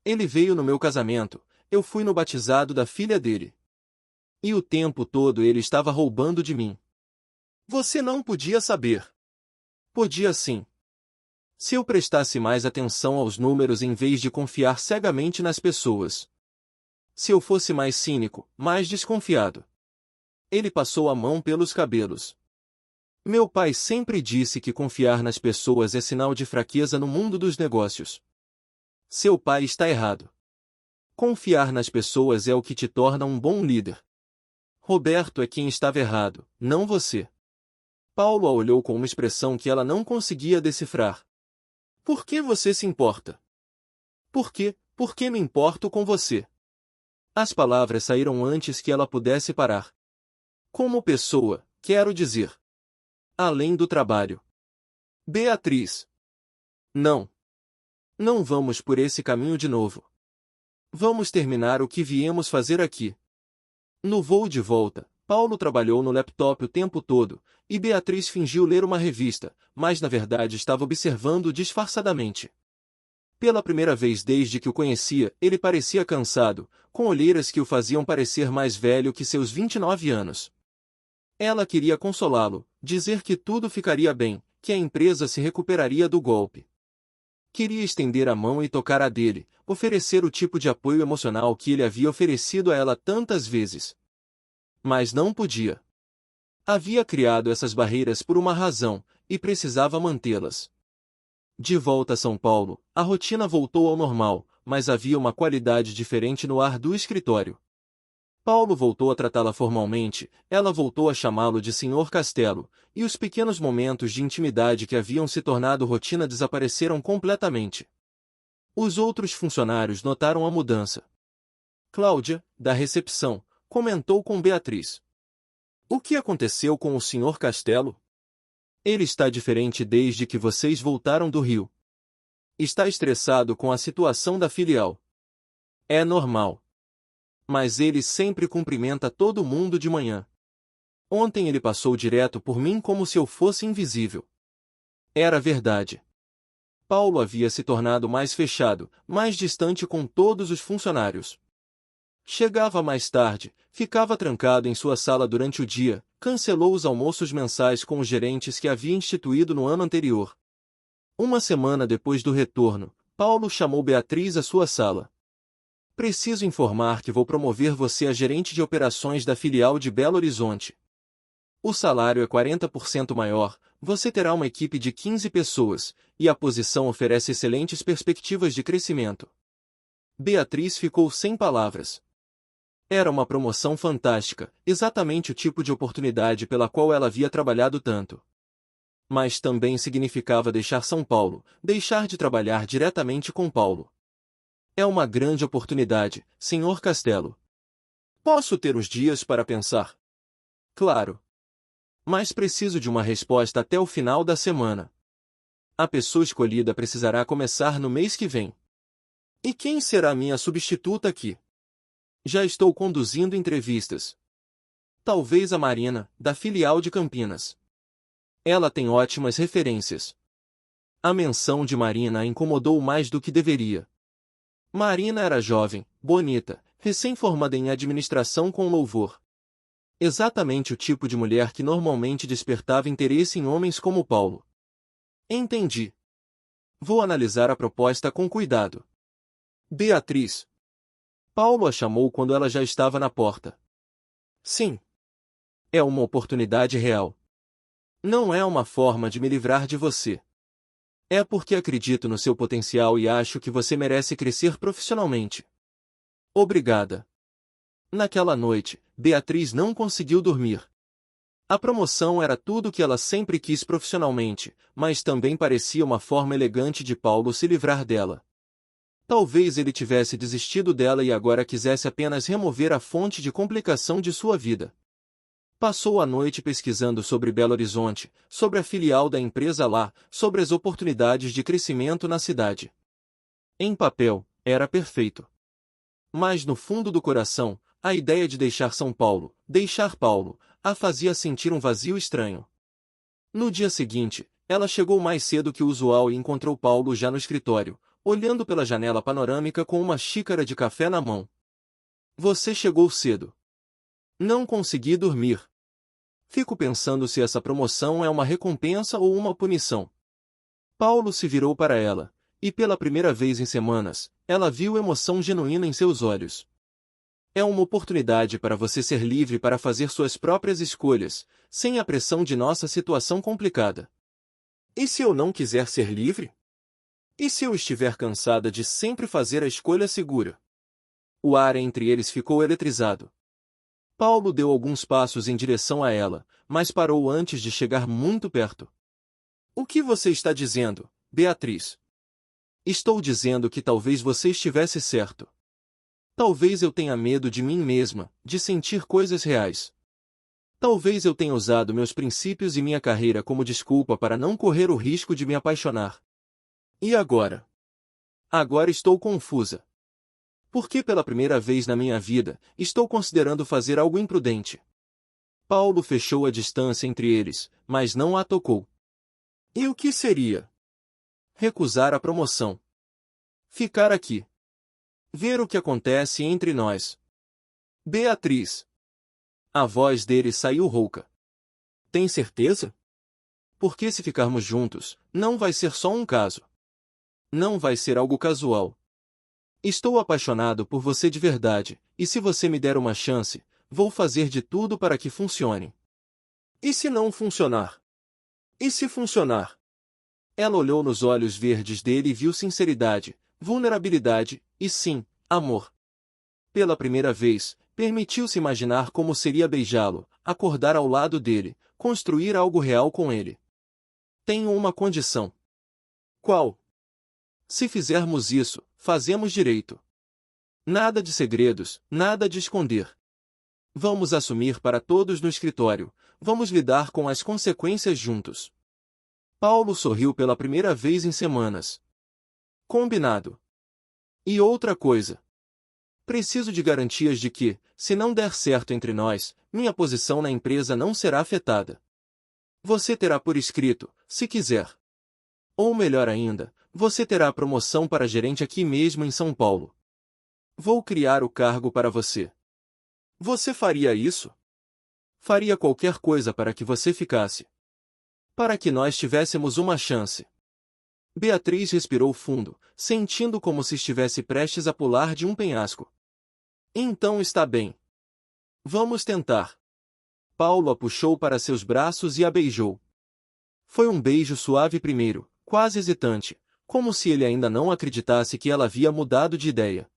Ele veio no meu casamento, eu fui no batizado da filha dele. E o tempo todo ele estava roubando de mim. Você não podia saber. Podia sim. Se eu prestasse mais atenção aos números em vez de confiar cegamente nas pessoas. Se eu fosse mais cínico, mais desconfiado. Ele passou a mão pelos cabelos. Meu pai sempre disse que confiar nas pessoas é sinal de fraqueza no mundo dos negócios. Seu pai está errado. Confiar nas pessoas é o que te torna um bom líder. Roberto é quem estava errado, não você. Paulo a olhou com uma expressão que ela não conseguia decifrar. Por que você se importa? Por quê? Por que me importo com você? As palavras saíram antes que ela pudesse parar. Como pessoa, quero dizer. Além do trabalho. Beatriz. Não. Não vamos por esse caminho de novo. Vamos terminar o que viemos fazer aqui. No voo de volta, Paulo trabalhou no laptop o tempo todo, e Beatriz fingiu ler uma revista, mas na verdade estava observando disfarçadamente. Pela primeira vez desde que o conhecia, ele parecia cansado, com olheiras que o faziam parecer mais velho que seus 29 anos. Ela queria consolá-lo, dizer que tudo ficaria bem, que a empresa se recuperaria do golpe. Queria estender a mão e tocar a dele, oferecer o tipo de apoio emocional que ele havia oferecido a ela tantas vezes. Mas não podia. Havia criado essas barreiras por uma razão, e precisava mantê-las. De volta a São Paulo, a rotina voltou ao normal, mas havia uma qualidade diferente no ar do escritório. Paulo voltou a tratá-la formalmente, ela voltou a chamá-lo de Sr. Castelo, e os pequenos momentos de intimidade que haviam se tornado rotina desapareceram completamente. Os outros funcionários notaram a mudança. Cláudia, da recepção, comentou com Beatriz. O que aconteceu com o Sr. Castelo? Ele está diferente desde que vocês voltaram do Rio. Está estressado com a situação da filial. É normal. Mas ele sempre cumprimenta todo mundo de manhã. Ontem ele passou direto por mim como se eu fosse invisível. Era verdade. Paulo havia se tornado mais fechado, mais distante com todos os funcionários. Chegava mais tarde, ficava trancado em sua sala durante o dia, cancelou os almoços mensais com os gerentes que havia instituído no ano anterior. Uma semana depois do retorno, Paulo chamou Beatriz à sua sala. Preciso informar que vou promover você a gerente de operações da filial de Belo Horizonte. O salário é 40% maior, você terá uma equipe de 15 pessoas, e a posição oferece excelentes perspectivas de crescimento. Beatriz ficou sem palavras. Era uma promoção fantástica, exatamente o tipo de oportunidade pela qual ela havia trabalhado tanto. Mas também significava deixar São Paulo, deixar de trabalhar diretamente com Paulo. É uma grande oportunidade, Sr. Castelo. Posso ter uns dias para pensar? Claro. Mas preciso de uma resposta até o final da semana. A pessoa escolhida precisará começar no mês que vem. E quem será minha substituta aqui? Já estou conduzindo entrevistas. Talvez a Marina, da filial de Campinas. Ela tem ótimas referências. A menção de Marina a incomodou mais do que deveria. Marina era jovem, bonita, recém-formada em administração com louvor. Exatamente o tipo de mulher que normalmente despertava interesse em homens como Paulo. Entendi. Vou analisar a proposta com cuidado. Beatriz. Paulo a chamou quando ela já estava na porta. Sim. É uma oportunidade real. Não é uma forma de me livrar de você. É porque acredito no seu potencial e acho que você merece crescer profissionalmente. Obrigada. Naquela noite, Beatriz não conseguiu dormir. A promoção era tudo o que ela sempre quis profissionalmente, mas também parecia uma forma elegante de Paulo se livrar dela. Talvez ele tivesse desistido dela e agora quisesse apenas remover a fonte de complicação de sua vida. Passou a noite pesquisando sobre Belo Horizonte, sobre a filial da empresa lá, sobre as oportunidades de crescimento na cidade. Em papel, era perfeito. Mas no fundo do coração, a ideia de deixar São Paulo, deixar Paulo, a fazia sentir um vazio estranho. No dia seguinte, ela chegou mais cedo que o usual e encontrou Paulo já no escritório, olhando pela janela panorâmica com uma xícara de café na mão. Você chegou cedo. Não consegui dormir. Fico pensando se essa promoção é uma recompensa ou uma punição. Paulo se virou para ela, e pela primeira vez em semanas, ela viu emoção genuína em seus olhos. É uma oportunidade para você ser livre para fazer suas próprias escolhas, sem a pressão de nossa situação complicada. E se eu não quiser ser livre? E se eu estiver cansada de sempre fazer a escolha segura? O ar entre eles ficou eletrizado. Paulo deu alguns passos em direção a ela, mas parou antes de chegar muito perto. O que você está dizendo, Beatriz? Estou dizendo que talvez você estivesse certo. Talvez eu tenha medo de mim mesma, de sentir coisas reais. Talvez eu tenha usado meus princípios e minha carreira como desculpa para não correr o risco de me apaixonar. E agora? Agora estou confusa. Porque pela primeira vez na minha vida, estou considerando fazer algo imprudente. Paulo fechou a distância entre eles, mas não a tocou. E o que seria? Recusar a promoção. Ficar aqui. Ver o que acontece entre nós. Beatriz. A voz dele saiu rouca. Tem certeza? Porque se ficarmos juntos, não vai ser só um caso. Não vai ser algo casual. Estou apaixonado por você de verdade, e se você me der uma chance, vou fazer de tudo para que funcione. E se não funcionar? E se funcionar? Ela olhou nos olhos verdes dele e viu sinceridade, vulnerabilidade, e sim, amor. Pela primeira vez, permitiu-se imaginar como seria beijá-lo, acordar ao lado dele, construir algo real com ele. Tenho uma condição. Qual? Se fizermos isso, fazemos direito. Nada de segredos, nada de esconder. Vamos assumir para todos no escritório, vamos lidar com as consequências juntos. Paulo sorriu pela primeira vez em semanas. Combinado. E outra coisa. Preciso de garantias de que, se não der certo entre nós, minha posição na empresa não será afetada. Você terá por escrito, se quiser. Ou melhor ainda, você terá a promoção para gerente aqui mesmo em São Paulo. Vou criar o cargo para você. Você faria isso? Faria qualquer coisa para que você ficasse. Para que nós tivéssemos uma chance. Beatriz respirou fundo, sentindo como se estivesse prestes a pular de um penhasco. Então está bem. Vamos tentar. Paulo a puxou para seus braços e a beijou. Foi um beijo suave primeiro, quase hesitante, como se ele ainda não acreditasse que ela havia mudado de ideia.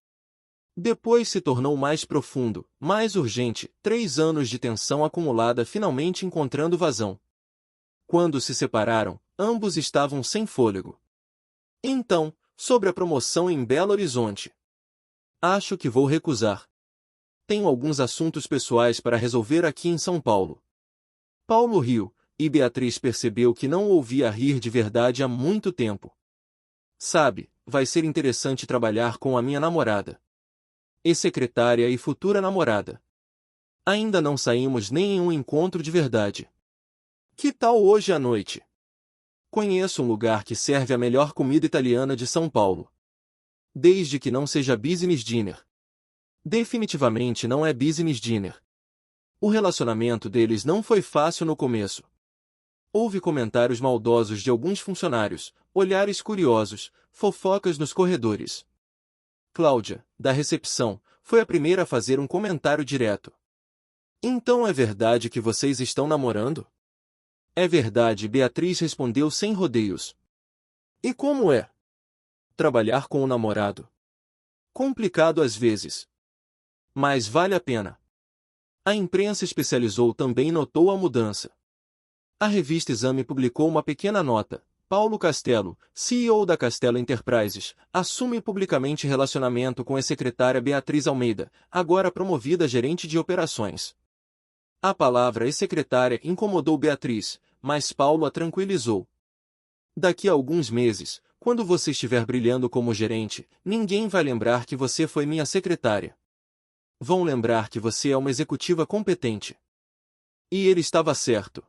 Depois se tornou mais profundo, mais urgente, 3 anos de tensão acumulada finalmente encontrando vazão. Quando se separaram, ambos estavam sem fôlego. Então, sobre a promoção em Belo Horizonte. Acho que vou recusar. Tenho alguns assuntos pessoais para resolver aqui em São Paulo. Paulo riu, e Beatriz percebeu que não o ouvia rir de verdade há muito tempo. Sabe, vai ser interessante trabalhar com a minha namorada. Ex-secretária e futura namorada. Ainda não saímos nem em um encontro de verdade. Que tal hoje à noite? Conheço um lugar que serve a melhor comida italiana de São Paulo. Desde que não seja business dinner. Definitivamente não é business dinner. O relacionamento deles não foi fácil no começo. Houve comentários maldosos de alguns funcionários, olhares curiosos, fofocas nos corredores. Cláudia, da recepção, foi a primeira a fazer um comentário direto. Então é verdade que vocês estão namorando? É verdade, Beatriz respondeu sem rodeios. E como é? Trabalhar com um namorado. Complicado às vezes. Mas vale a pena. A imprensa especializou também notou a mudança. A revista Exame publicou uma pequena nota. Paulo Castelo, CEO da Castelo Enterprises, assume publicamente relacionamento com a secretária Beatriz Almeida, agora promovida a gerente de operações. A palavra ex-secretária incomodou Beatriz, mas Paulo a tranquilizou. Daqui a alguns meses, quando você estiver brilhando como gerente, ninguém vai lembrar que você foi minha secretária. Vão lembrar que você é uma executiva competente. E ele estava certo.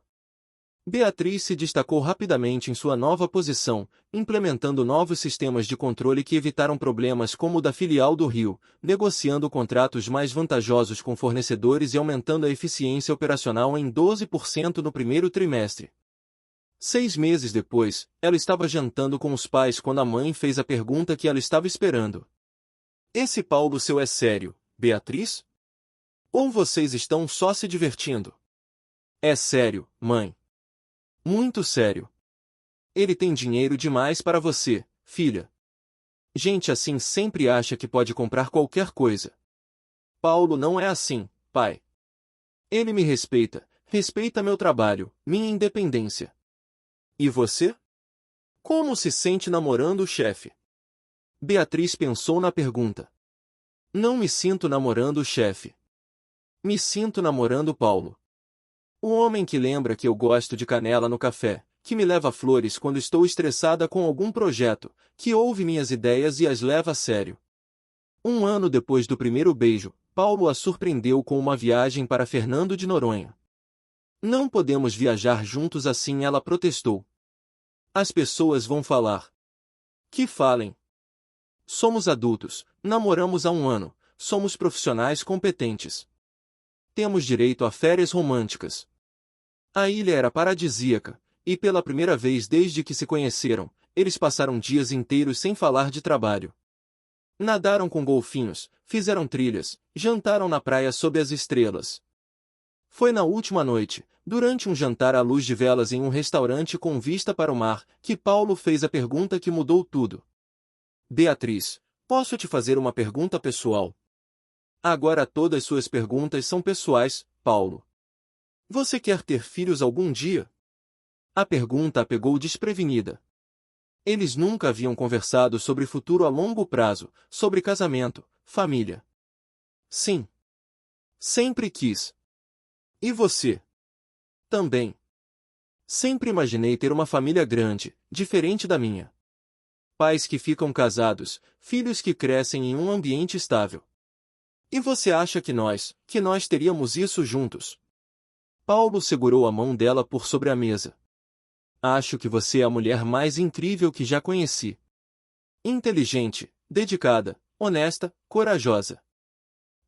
Beatriz se destacou rapidamente em sua nova posição, implementando novos sistemas de controle que evitaram problemas como o da filial do Rio, negociando contratos mais vantajosos com fornecedores e aumentando a eficiência operacional em 12% no primeiro trimestre. 6 meses depois, ela estava jantando com os pais quando a mãe fez a pergunta que ela estava esperando. Esse Paulo seu é sério, Beatriz? Ou vocês estão só se divertindo? É sério, mãe. Muito sério. Ele tem dinheiro demais para você, filha. Gente assim sempre acha que pode comprar qualquer coisa. Paulo não é assim, pai. Ele me respeita, respeita meu trabalho, minha independência. E você? Como se sente namorando o chefe? Beatriz pensou na pergunta. Não me sinto namorando o chefe. Me sinto namorando Paulo. O homem que lembra que eu gosto de canela no café, que me leva flores quando estou estressada com algum projeto, que ouve minhas ideias e as leva a sério. Um ano depois do primeiro beijo, Paulo a surpreendeu com uma viagem para Fernando de Noronha. Não podemos viajar juntos assim, ela protestou. As pessoas vão falar. Que falem. Somos adultos, namoramos há um ano, somos profissionais competentes. Temos direito a férias românticas. A ilha era paradisíaca, e pela primeira vez desde que se conheceram, eles passaram dias inteiros sem falar de trabalho. Nadaram com golfinhos, fizeram trilhas, jantaram na praia sob as estrelas. Foi na última noite, durante um jantar à luz de velas em um restaurante com vista para o mar, que Paulo fez a pergunta que mudou tudo. Beatriz, posso te fazer uma pergunta pessoal? Agora todas suas perguntas são pessoais, Paulo. Você quer ter filhos algum dia? A pergunta a pegou desprevenida. Eles nunca haviam conversado sobre futuro a longo prazo, sobre casamento, família. Sim. Sempre quis. E você? Também. Sempre imaginei ter uma família grande, diferente da minha. Pais que ficam casados, filhos que crescem em um ambiente estável. E você acha que nós teríamos isso juntos? Paulo segurou a mão dela por sobre a mesa. Acho que você é a mulher mais incrível que já conheci. Inteligente, dedicada, honesta, corajosa.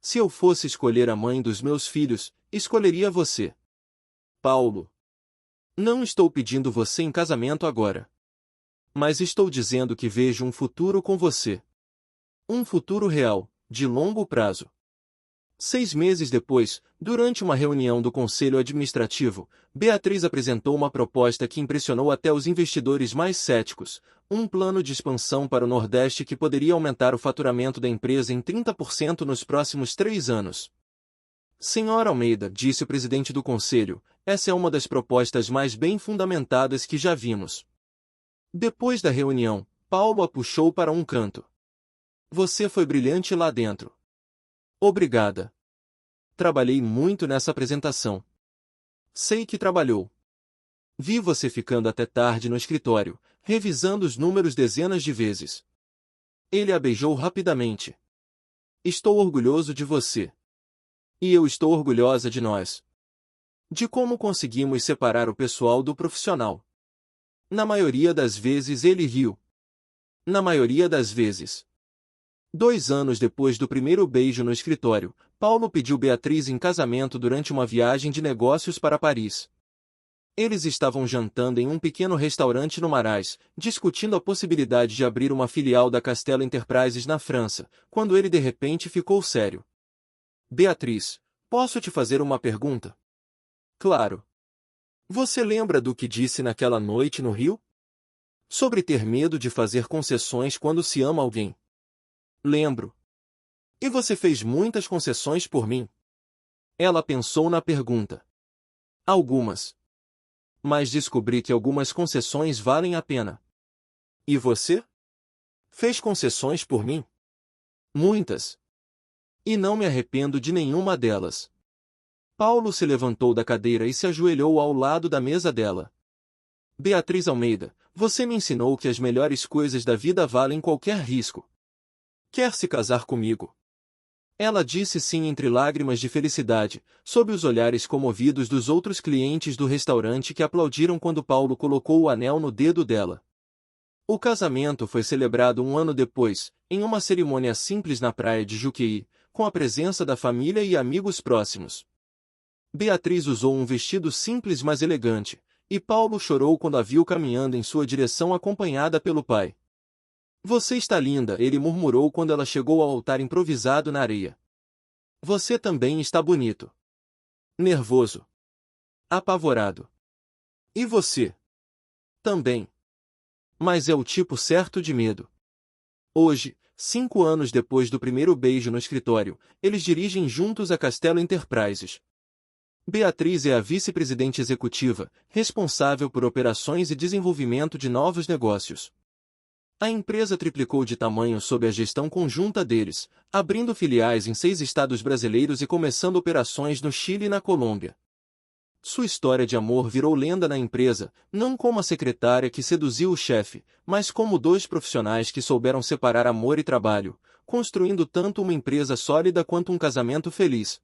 Se eu fosse escolher a mãe dos meus filhos, escolheria você. Paulo. Não estou pedindo você em casamento agora. Mas estou dizendo que vejo um futuro com você. Um futuro real, de longo prazo. 6 meses depois, durante uma reunião do Conselho Administrativo, Beatriz apresentou uma proposta que impressionou até os investidores mais céticos, um plano de expansão para o Nordeste que poderia aumentar o faturamento da empresa em 30% nos próximos 3 anos. Senhora Almeida, disse o presidente do Conselho, essa é uma das propostas mais bem fundamentadas que já vimos. Depois da reunião, Paulo a puxou para um canto. Você foi brilhante lá dentro. Obrigada. Trabalhei muito nessa apresentação. Sei que trabalhou. Vi você ficando até tarde no escritório, revisando os números dezenas de vezes. Ele a beijou rapidamente. Estou orgulhoso de você. E eu estou orgulhosa de nós. De como conseguimos separar o pessoal do profissional. Na maioria das vezes ele riu. Na maioria das vezes. 2 anos depois do primeiro beijo no escritório, Paulo pediu Beatriz em casamento durante uma viagem de negócios para Paris. Eles estavam jantando em um pequeno restaurante no Marais, discutindo a possibilidade de abrir uma filial da Castelo Enterprises na França, quando ele de repente ficou sério. Beatriz, posso te fazer uma pergunta? Claro. Você lembra do que disse naquela noite no Rio? Sobre ter medo de fazer concessões quando se ama alguém. Lembro. E você fez muitas concessões por mim? Ela pensou na pergunta. Algumas. Mas descobri que algumas concessões valem a pena. E você? Fez concessões por mim? Muitas. E não me arrependo de nenhuma delas. Paulo se levantou da cadeira e se ajoelhou ao lado da mesa dela. Beatriz Almeida, você me ensinou que as melhores coisas da vida valem qualquer risco. Quer se casar comigo? Ela disse sim entre lágrimas de felicidade, sob os olhares comovidos dos outros clientes do restaurante que aplaudiram quando Paulo colocou o anel no dedo dela. O casamento foi celebrado um ano depois, em uma cerimônia simples na praia de Juqueí, com a presença da família e amigos próximos. Beatriz usou um vestido simples mas elegante, e Paulo chorou quando a viu caminhando em sua direção acompanhada pelo pai. Você está linda, ele murmurou quando ela chegou ao altar improvisado na areia. Você também está bonito. Nervoso. Apavorado. E você? Também. Mas é o tipo certo de medo. Hoje, 5 anos depois do primeiro beijo no escritório, eles dirigem juntos a Castelo Enterprises. Beatriz é a vice-presidente executiva, responsável por operações e desenvolvimento de novos negócios. A empresa triplicou de tamanho sob a gestão conjunta deles, abrindo filiais em 6 estados brasileiros e começando operações no Chile e na Colômbia. Sua história de amor virou lenda na empresa, não como a secretária que seduziu o chefe, mas como dois profissionais que souberam separar amor e trabalho, construindo tanto uma empresa sólida quanto um casamento feliz.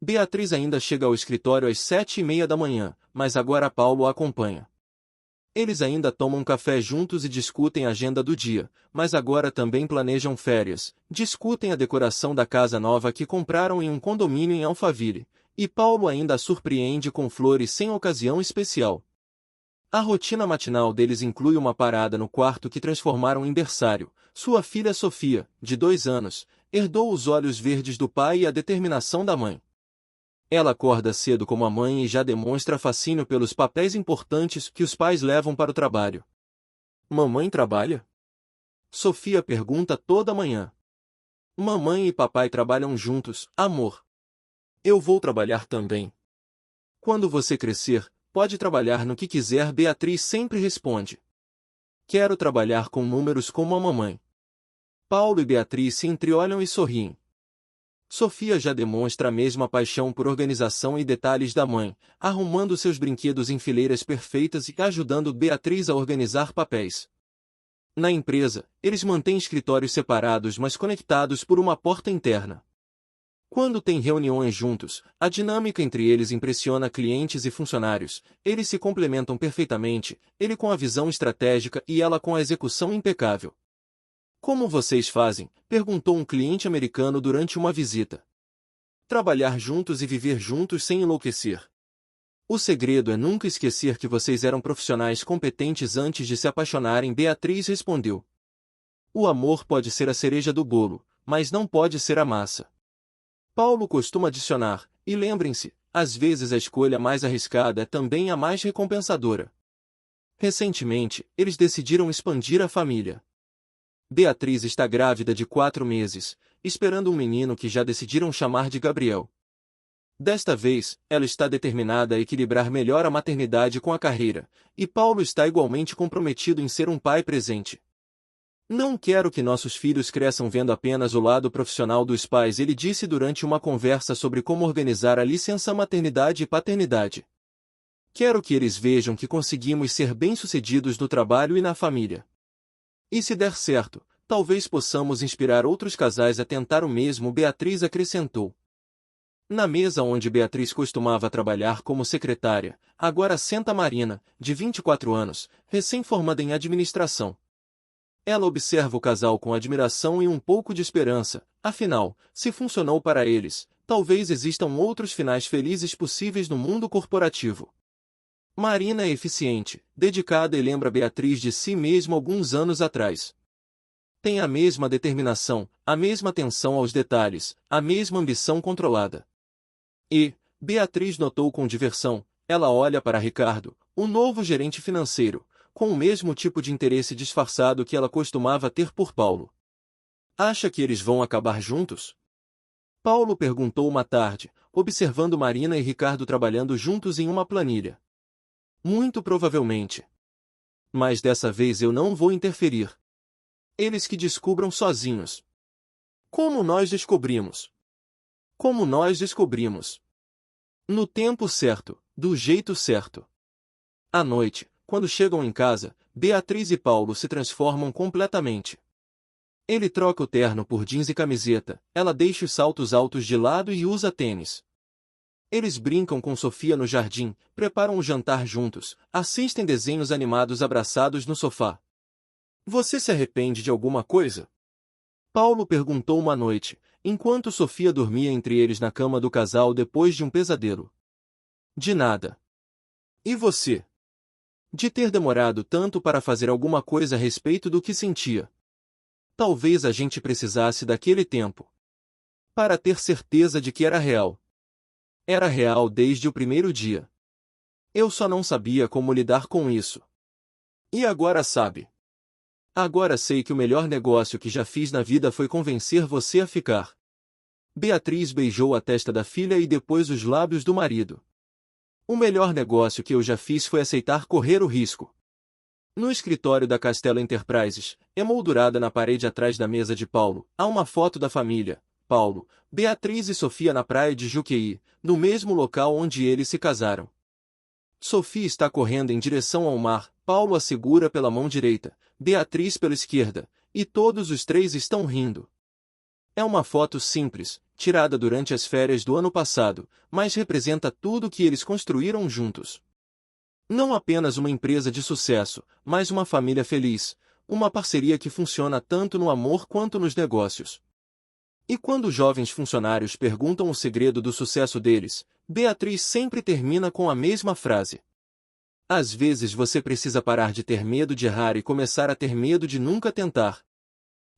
Beatriz ainda chega ao escritório às 7:30 da manhã, mas agora Paulo a acompanha. Eles ainda tomam café juntos e discutem a agenda do dia, mas agora também planejam férias, discutem a decoração da casa nova que compraram em um condomínio em Alphaville, e Paulo ainda a surpreende com flores sem ocasião especial. A rotina matinal deles inclui uma parada no quarto que transformaram em berçário. Sua filha Sofia, de 2 anos, herdou os olhos verdes do pai e a determinação da mãe. Ela acorda cedo como a mãe e já demonstra fascínio pelos papéis importantes que os pais levam para o trabalho. Mamãe trabalha? Sofia pergunta toda manhã. Mamãe e papai trabalham juntos, amor. Eu vou trabalhar também. Quando você crescer, pode trabalhar no que quiser, Beatriz sempre responde. Quero trabalhar com números como a mamãe. Paulo e Beatriz se entreolham e sorriem. Sofia já demonstra a mesma paixão por organização e detalhes da mãe, arrumando seus brinquedos em fileiras perfeitas e ajudando Beatriz a organizar papéis. Na empresa, eles mantêm escritórios separados mas conectados por uma porta interna. Quando têm reuniões juntos, a dinâmica entre eles impressiona clientes e funcionários, eles se complementam perfeitamente, ele com a visão estratégica e ela com a execução impecável. Como vocês fazem? Perguntou um cliente americano durante uma visita. Trabalhar juntos e viver juntos sem enlouquecer. O segredo é nunca esquecer que vocês eram profissionais competentes antes de se apaixonarem, Beatriz respondeu. O amor pode ser a cereja do bolo, mas não pode ser a massa. Paulo costuma adicionar, e lembrem-se, às vezes a escolha mais arriscada é também a mais recompensadora. Recentemente, eles decidiram expandir a família. Beatriz está grávida de 4 meses, esperando um menino que já decidiram chamar de Gabriel. Desta vez, ela está determinada a equilibrar melhor a maternidade com a carreira, e Paulo está igualmente comprometido em ser um pai presente. Não quero que nossos filhos cresçam vendo apenas o lado profissional dos pais, ele disse durante uma conversa sobre como organizar a licença maternidade e paternidade. Quero que eles vejam que conseguimos ser bem-sucedidos no trabalho e na família. E se der certo, talvez possamos inspirar outros casais a tentar o mesmo, Beatriz acrescentou. Na mesa onde Beatriz costumava trabalhar como secretária, agora senta Marina, de 24 anos, recém-formada em administração. Ela observa o casal com admiração e um pouco de esperança, afinal, se funcionou para eles, talvez existam outros finais felizes possíveis no mundo corporativo. Marina é eficiente, dedicada e lembra Beatriz de si mesma alguns anos atrás. Tem a mesma determinação, a mesma atenção aos detalhes, a mesma ambição controlada. E, Beatriz notou com diversão, ela olha para Ricardo, o novo gerente financeiro, com o mesmo tipo de interesse disfarçado que ela costumava ter por Paulo. Acha que eles vão acabar juntos? Paulo perguntou uma tarde, observando Marina e Ricardo trabalhando juntos em uma planilha. Muito provavelmente. Mas dessa vez eu não vou interferir. Eles que descubram sozinhos. Como nós descobrimos? Como nós descobrimos? No tempo certo, do jeito certo. À noite, quando chegam em casa, Beatriz e Paulo se transformam completamente. Ele troca o terno por jeans e camiseta, ela deixa os saltos altos de lado e usa tênis. Eles brincam com Sofia no jardim, preparam o jantar juntos, assistem desenhos animados abraçados no sofá. Você se arrepende de alguma coisa? Paulo perguntou uma noite, enquanto Sofia dormia entre eles na cama do casal depois de um pesadelo. De nada. E você? De ter demorado tanto para fazer alguma coisa a respeito do que sentia. Talvez a gente precisasse daquele tempo. Para ter certeza de que era real. Era real desde o primeiro dia. Eu só não sabia como lidar com isso. E agora sabe. Agora sei que o melhor negócio que já fiz na vida foi convencer você a ficar. Beatriz beijou a testa da filha e depois os lábios do marido. O melhor negócio que eu já fiz foi aceitar correr o risco. No escritório da Castelo Enterprises, emoldurada na parede atrás da mesa de Paulo, há uma foto da família, Paulo, Beatriz e Sofia na praia de Juqueí, no mesmo local onde eles se casaram. Sofia está correndo em direção ao mar, Paulo a segura pela mão direita, Beatriz pela esquerda, e todos os três estão rindo. É uma foto simples, tirada durante as férias do ano passado, mas representa tudo o que eles construíram juntos. Não apenas uma empresa de sucesso, mas uma família feliz, uma parceria que funciona tanto no amor quanto nos negócios. E quando jovens funcionários perguntam o segredo do sucesso deles, Beatriz sempre termina com a mesma frase. Às vezes você precisa parar de ter medo de errar e começar a ter medo de nunca tentar.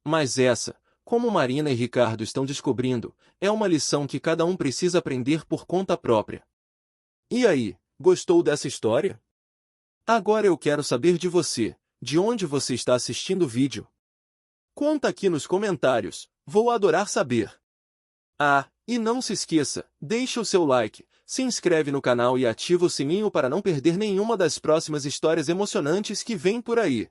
Mas essa, como Marina e Ricardo estão descobrindo, é uma lição que cada um precisa aprender por conta própria. E aí, gostou dessa história? Agora eu quero saber de você, de onde você está assistindo o vídeo. Conta aqui nos comentários, vou adorar saber. Ah, e não se esqueça, deixa o seu like, se inscreve no canal e ativa o sininho para não perder nenhuma das próximas histórias emocionantes que vêm por aí.